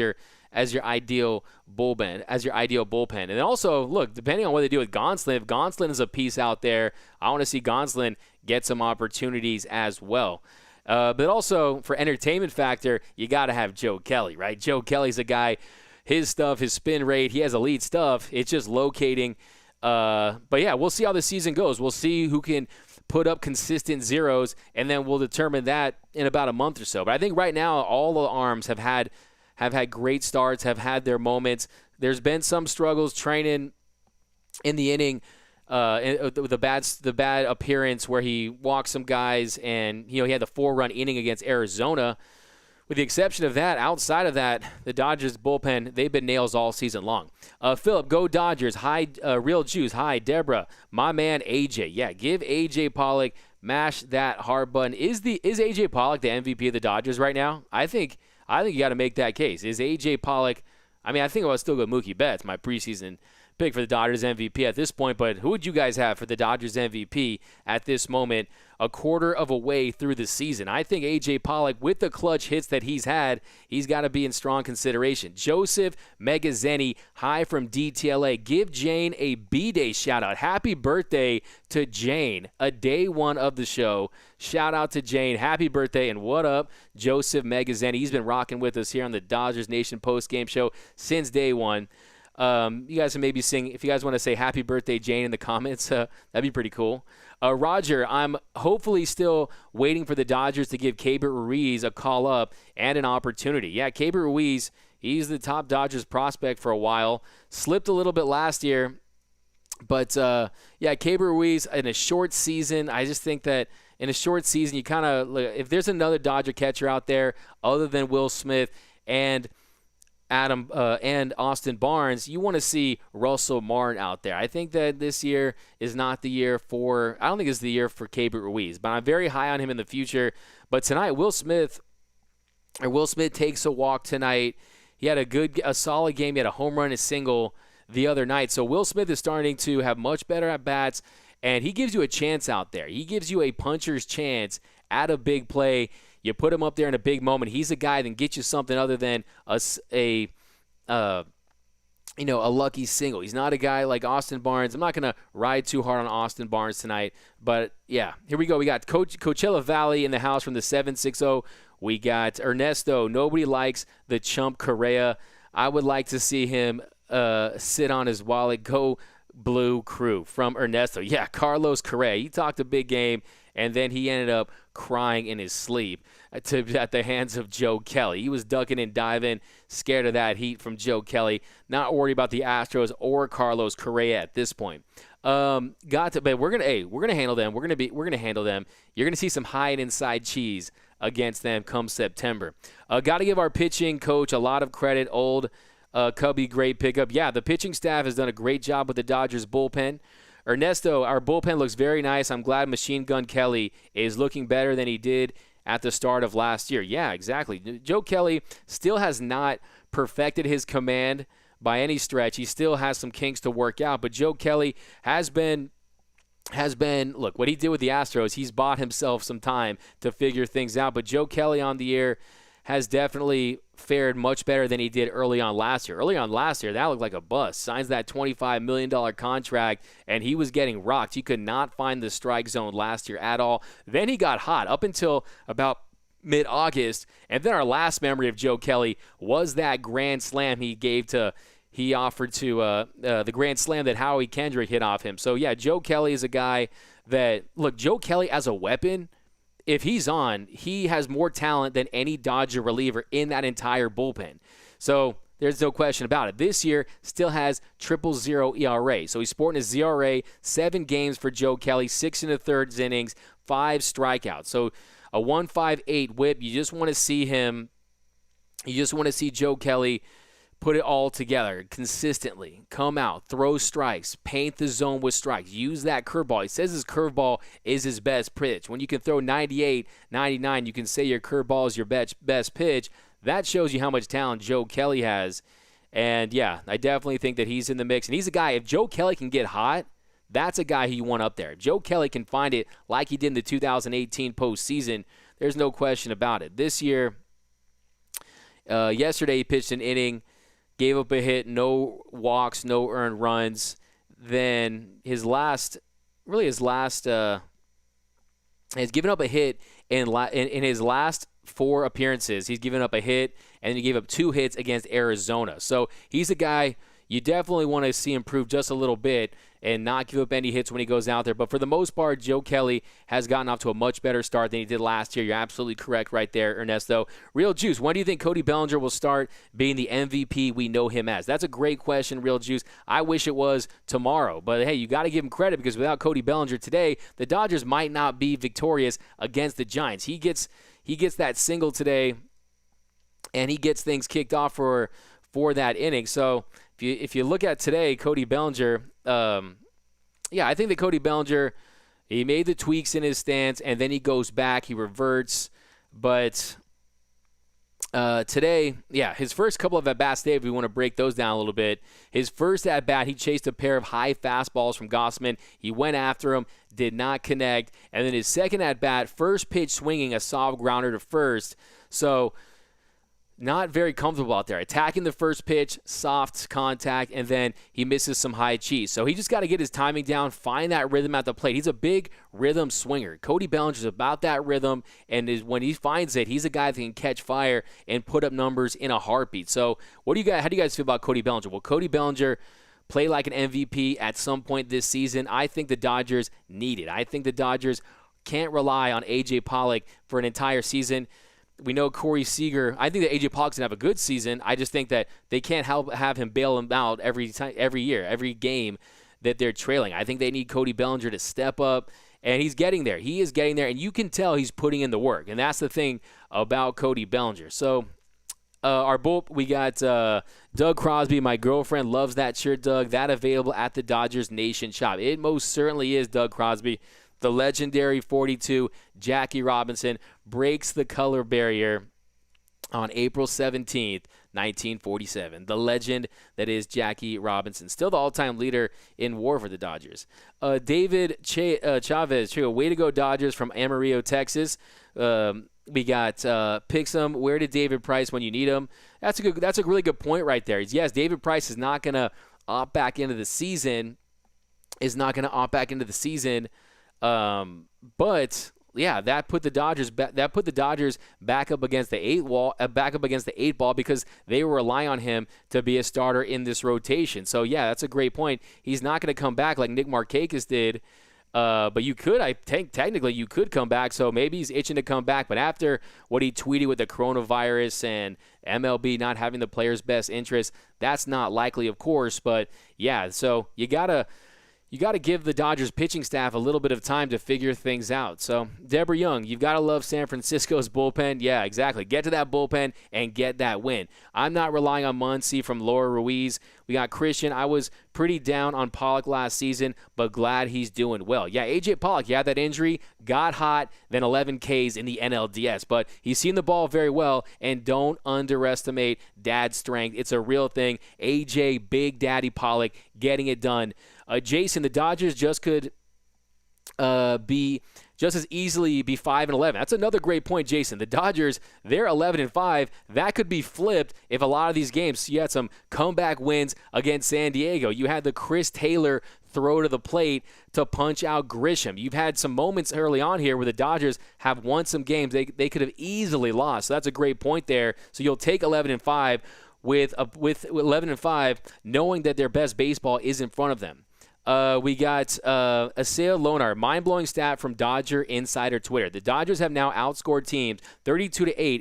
Speaker 4: your ideal bullpen? And then also, look, depending on what they do with Gonsolin, if Gonsolin is a piece out there, I want to see Gonsolin get some opportunities as well. But also, for entertainment factor, you got to have Joe Kelly, right? Joe Kelly's a guy, his stuff, his spin rate, he has elite stuff. It's just locating. But, yeah, we'll see how the season goes. We'll see who can put up consistent zeros, and then we'll determine that in about a month or so. But I think right now all the arms have had great starts, have had their moments. There's been some struggles. Treinen in the inning, the bad appearance where he walked some guys, and he had the 4-run inning against Arizona. With the exception of that, outside of that, the Dodgers bullpen, they've been nails all season long. Philip, go Dodgers. Hi, Real Juice. Hi, Deborah. My man, AJ. Yeah, give AJ Pollock, mash that hard button. Is AJ Pollock the MVP of the Dodgers right now? I think you got to make that case. Is AJ Pollock? I mean, I think I'll still go Mookie Betts, my preseason pick for the Dodgers MVP at this point. But who would you guys have for the Dodgers MVP at this moment, a quarter of a way through the season? I think A.J. Pollock, with the clutch hits that he's had, he's got to be in strong consideration. Joseph Megazzeni, hi from DTLA. Give Jane a B-Day shout-out. Happy birthday to Jane, a day one of the show. Shout out to Jane. Happy birthday, and what up, Joseph Megazzeni? He's been rocking with us here on the Dodgers Nation post-game show since day one. You guys can maybe sing, if you guys want to say happy birthday, Jane, in the comments, that'd be pretty cool. Roger, I'm hopefully still waiting for the Dodgers to give Keibert Ruiz a call up and an opportunity. Yeah, Keibert Ruiz, he's the top Dodgers prospect for a while. Slipped a little bit last year. But, yeah, Keibert Ruiz in a short season, I just think that in a short season, you kind of, if there's another Dodger catcher out there other than Will Smith and and Austin Barnes, you want to see Russell Martin out there. I think that this year is not the year for – I don't think it's the year for Keibert Ruiz, but I'm very high on him in the future. But tonight, Will Smith takes a walk tonight. He had a solid game. He had a home run, a single the other night. So Will Smith is starting to have much better at-bats, and he gives you a chance out there. He gives you a puncher's chance at a big play. You put him up there in a big moment. He's a guy that can get you something other than a a lucky single. He's not a guy like Austin Barnes. I'm not going to ride too hard on Austin Barnes tonight. But, yeah, here we go. We got Coachella Valley in the house from the 760. We got Ernesto. Nobody likes the chump Correa. I would like to see him sit on his wallet. Go Blue Crew from Ernesto. Yeah, Carlos Correa. He talked a big game, and then he ended up crying in his sleep at the hands of Joe Kelly. He was ducking and diving, scared of that heat from Joe Kelly. Not worried about the Astros or Carlos Correa at this point. But we're gonna handle them. We're gonna handle them. You're gonna see some high and inside cheese against them come September. Got to give our pitching coach a lot of credit. Old Cubby, great pickup. Yeah, the pitching staff has done a great job with the Dodgers bullpen. Ernesto, our bullpen looks very nice. I'm glad Machine Gun Kelly is looking better than he did at the start of last year. Yeah, exactly. Joe Kelly still has not perfected his command by any stretch. He still has some kinks to work out, but Joe Kelly has been look, what he did with the Astros, he's bought himself some time to figure things out. But Joe Kelly on the year has definitely fared much better than he did early on last year. Early on last year, that looked like a bust. Signs that $25 million contract, and he was getting rocked. He could not find the strike zone last year at all. Then he got hot up until about mid-August, and then our last memory of Joe Kelly was that grand slam he offered to the grand slam that Howie Kendrick hit off him. So, yeah, Joe Kelly is a guy that, look, Joe Kelly as a weapon, if he's on, he has more talent than any Dodger reliever in that entire bullpen. So there's no question about it. This year still has 0.000 ERA. So he's sporting his ERA, 7 games for Joe Kelly, 6 1/3 innings, 5 strikeouts. So a 1.58 whip. You just want to see him. You just want to see Joe Kelly put it all together consistently. Come out, throw strikes, paint the zone with strikes, use that curveball. He says his curveball is his best pitch. When you can throw 98, 99, you can say your curveball is your best pitch. That shows you how much talent Joe Kelly has. And, yeah, I definitely think that he's in the mix. And he's a guy, if Joe Kelly can get hot, that's a guy who you want up there. If Joe Kelly can find it like he did in the 2018 postseason, there's no question about it. This year, yesterday he pitched an inning, gave up a hit, no walks, no earned runs. Then he's given up a hit in his last 4 appearances. He's given up a hit, and he gave up 2 hits against Arizona. So he's a guy you definitely want to see improve just a little bit and not give up any hits when he goes out there. But for the most part, Joe Kelly has gotten off to a much better start than he did last year. You're absolutely correct right there, Ernesto. Real Juice, when do you think Cody Bellinger will start being the MVP we know him as? That's a great question, Real Juice. I wish it was tomorrow. But, hey, you got to give him credit because without Cody Bellinger today, the Dodgers might not be victorious against the Giants. He gets that single today, and he gets things kicked off for that inning. So if you look at today, Cody Bellinger, I think that Cody Bellinger, he made the tweaks in his stance, and then he goes back, he reverts. But today, his first couple of at-bats today, if we want to break those down a little bit, his first at-bat, he chased a pair of high fastballs from Gossman. He went after him, did not connect. And then his second at-bat, first pitch swinging, a soft grounder to first. So not very comfortable out there. Attacking the first pitch, soft contact, and then he misses some high cheese. So he just got to get his timing down, find that rhythm at the plate. He's a big rhythm swinger. Cody Bellinger's about that rhythm, and when he finds it, he's a guy that can catch fire and put up numbers in a heartbeat. So how do you guys feel about Cody Bellinger? Will Cody Bellinger play like an MVP at some point this season? I think the Dodgers need it. I think the Dodgers can't rely on A.J. Pollock for an entire season. We know Corey Seager. I think that A.J. Pollock's going to have a good season. I just think that they can't have him bail him out every year, every game that they're trailing. I think they need Cody Bellinger to step up, and he's getting there. He is getting there, and you can tell he's putting in the work, and that's the thing about Cody Bellinger. So we got Doug Crosby. My girlfriend loves that shirt, Doug. That available at the Dodgers Nation shop. It most certainly is Doug Crosby. The legendary 42, Jackie Robinson, breaks the color barrier on April 17th, 1947. The legend that is Jackie Robinson. Still the all-time leader in WAR for the Dodgers. David Chavez, way to go Dodgers from Amarillo, Texas. We got picks him. Where did David Price when you need him? That's a really good point right there. Yes, David Price is not going to opt back into the season. But yeah, that put the Dodgers back up against the eight ball because they were relying on him to be a starter in this rotation. So yeah, that's a great point. He's not going to come back like Nick Markakis did. But you could, I think, technically you could come back. So maybe he's itching to come back. But after what he tweeted with the coronavirus and MLB not having the players' best interest, that's not likely, of course. But yeah, so you gotta give the Dodgers pitching staff a little bit of time to figure things out. So, Deborah Young, you've got to love San Francisco's bullpen. Yeah, exactly. Get to that bullpen and get that win. I'm not relying on Muncie from Laura Ruiz. We got Christian. I was pretty down on Pollock last season, but glad he's doing well. Yeah, A.J. Pollock, he had that injury, got hot, then 11 Ks in the NLDS. But he's seen the ball very well, and don't underestimate Dad's strength. It's a real thing. A.J. Big Daddy Pollock getting it done. Jason, the Dodgers could be just as easily be 5-11. That's another great point, Jason. The Dodgers, they're 11-5. That could be flipped if a lot of these games, you had some comeback wins against San Diego. You had the Chris Taylor throw to the plate to punch out Grisham. You've had some moments early on here where the Dodgers have won some games they could have easily lost. So that's a great point there. So you'll take 11-5 with 11-5, knowing that their best baseball is in front of them. We got Aseo Lonar, mind-blowing stat from Dodger Insider Twitter. The Dodgers have now outscored teams 32-8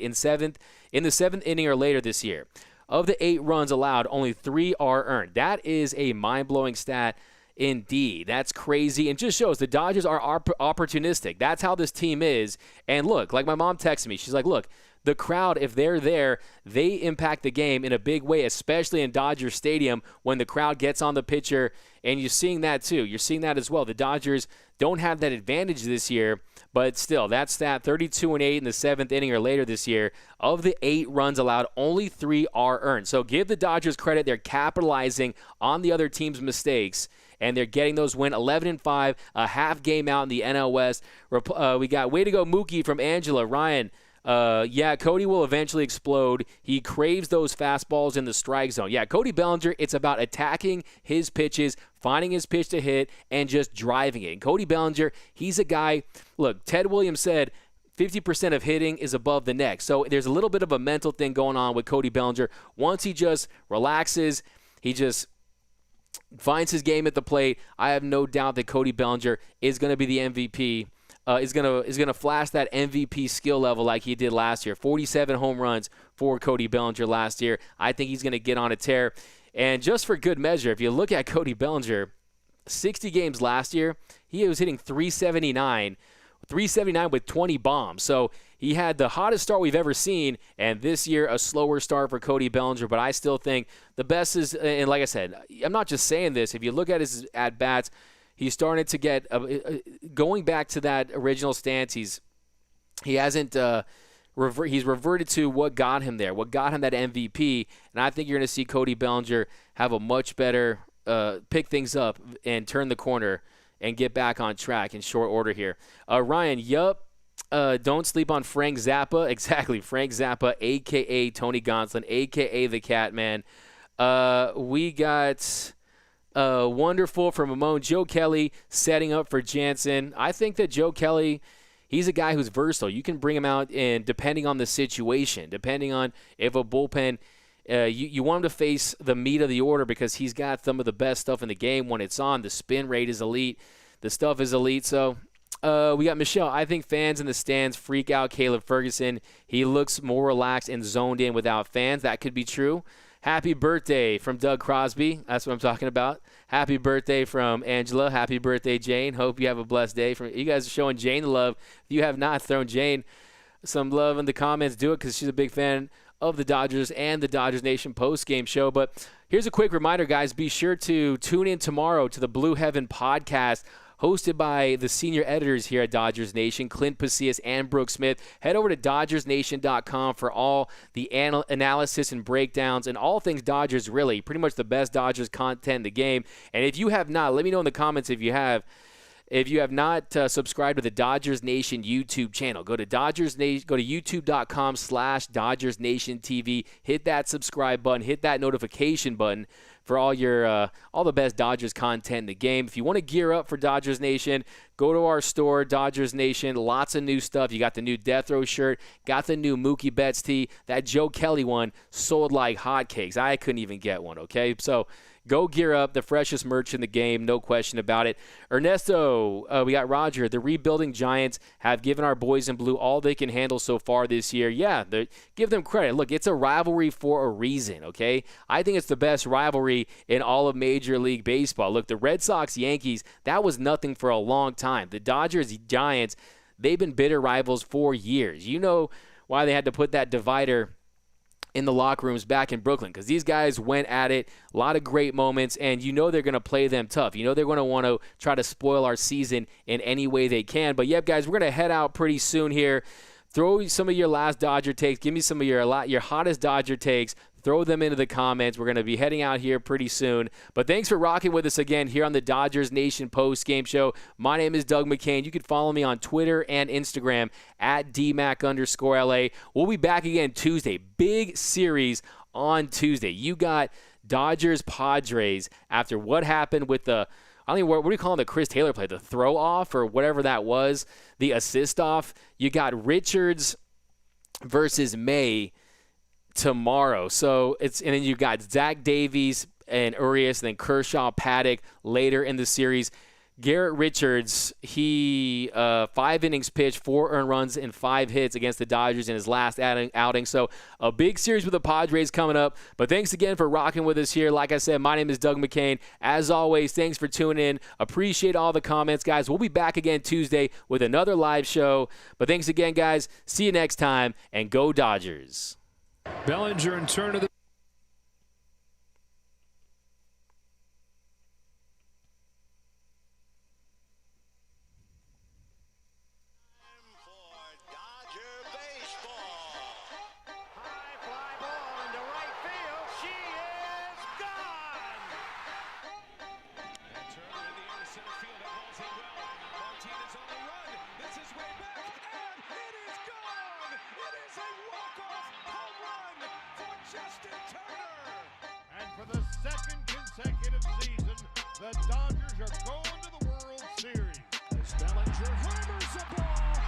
Speaker 4: in the seventh inning or later this year. Of the 8 runs allowed, only 3 are earned. That is a mind-blowing stat indeed. That's crazy and just shows the Dodgers are opportunistic. That's how this team is. And look, like my mom texted me, she's like, look, the crowd, if they're there, they impact the game in a big way, especially in Dodger Stadium when the crowd gets on the pitcher, and you're seeing that too. You're seeing that as well. The Dodgers don't have that advantage this year, but still, that stat, 32-8 in the 7th inning or later this year. Of the 8 runs allowed, only 3 are earned. So give the Dodgers credit. They're capitalizing on the other team's mistakes, and they're getting those wins. 11-5, a half game out in the NL West. We got way to go Mookie from Angela. Ryan, yeah, Cody will eventually explode. He craves those fastballs in the strike zone. Yeah, Cody Bellinger, it's about attacking his pitches, finding his pitch to hit, and just driving it. And Cody Bellinger, he's a guy, look, Ted Williams said 50% of hitting is above the neck. So there's a little bit of a mental thing going on with Cody Bellinger. Once he just relaxes, he just finds his game at the plate, I have no doubt that Cody Bellinger is going to be the MVP. Is gonna flash that MVP skill level like he did last year. 47 home runs for Cody Bellinger last year. I think he's gonna get on a tear. And just for good measure, if you look at Cody Bellinger, 60 games last year, he was hitting 379 with 20 bombs. So he had the hottest start we've ever seen, and this year a slower start for Cody Bellinger. But I still think the best is, and like I said, I'm not just saying this. If you look at his at-bats, he's starting to get going back to that original stance. He's reverted to what got him there, what got him that MVP. And I think you're going to see Cody Bellinger have a much better pick things up and turn the corner and get back on track in short order here. Ryan, don't sleep on Frank Zappa. Exactly, Frank Zappa, a.k.a. Tony Gonsolin, a.k.a. the Catman. We got... wonderful from Ramon. Joe Kelly setting up for Jansen. I think that Joe Kelly, he's a guy who's versatile. You can bring him out, and depending on the situation, depending on if a bullpen, you want him to face the meat of the order because he's got some of the best stuff in the game when it's on. The spin rate is elite. The stuff is elite. So we got Michelle. I think fans in the stands freak out Caleb Ferguson. He looks more relaxed and zoned in without fans. That could be true. Happy birthday from Doug Crosby. That's what I'm talking about. Happy birthday from Angela. Happy birthday, Jane. Hope you have a blessed day. You guys are showing Jane the love. If you have not thrown Jane some love in the comments, do it because she's a big fan of the Dodgers and the Dodgers Nation post-game show. But here's a quick reminder, guys. Be sure to tune in tomorrow to the Blue Heaven podcast, hosted by the senior editors here at Dodgers Nation, Clint Pasillas and Brooke Smith. Head over to DodgersNation.com for all the analysis and breakdowns and all things Dodgers, really. Pretty much the best Dodgers content in the game. And if you have not, let me know in the comments if you have. if you have not subscribed to the Dodgers Nation YouTube channel, go to youtube.com/Dodgers Nation TV. Hit that subscribe button. Hit that notification button for all the best Dodgers content in the game. If you want to gear up for Dodgers Nation, go to our store, Dodgers Nation. Lots of new stuff. You got the new Death Row shirt, got the new Mookie Betts tee. That Joe Kelly one sold like hotcakes. I couldn't even get one, okay? So go gear up. The freshest merch in the game, no question about it. Ernesto, we got Roger. The rebuilding Giants have given our boys in blue all they can handle so far this year. Yeah, give them credit. Look, it's a rivalry for a reason, okay? I think it's the best rivalry in all of Major League Baseball. Look, the Red Sox-Yankees, that was nothing for a long time. The Dodgers-Giants, they've been bitter rivals for years. You know why they had to put that divider in the locker rooms back in Brooklyn, because these guys went at it, a lot of great moments, and you know they're going to play them tough. You know they're going to want to try to spoil our season in any way they can. But, yeah, guys, we're going to head out pretty soon here. Throw some of your last Dodger takes. Give me some of your hottest Dodger takes. Throw them into the comments. We're going to be heading out here pretty soon. But thanks for rocking with us again here on the Dodgers Nation post-game show. My name is Doug McCain. You can follow me on Twitter and Instagram at DMac_LA. We'll be back again Tuesday. Big series on Tuesday. You got Dodgers-Padres after what happened with the – I don't know, what do you call it, the Chris Taylor play, the throw-off or whatever that was, the assist-off. You got Richards versus May tomorrow. And then you got Zach Davies and Urias, and then Kershaw, Paddock later in the series. Garrett Richards, he 5 innings pitched, 4 earned runs, and 5 hits against the Dodgers in his last outing. So a big series with the Padres coming up. But thanks again for rocking with us here. Like I said, my name is Doug McCain. As always, thanks for tuning in. Appreciate all the comments, guys. We'll be back again Tuesday with another live show. But thanks again, guys. See you next time, and go Dodgers.
Speaker 3: Bellinger in turn of the
Speaker 2: And for the second consecutive season, the Dodgers are going to the World Series.
Speaker 3: Bellinger hammers the ball.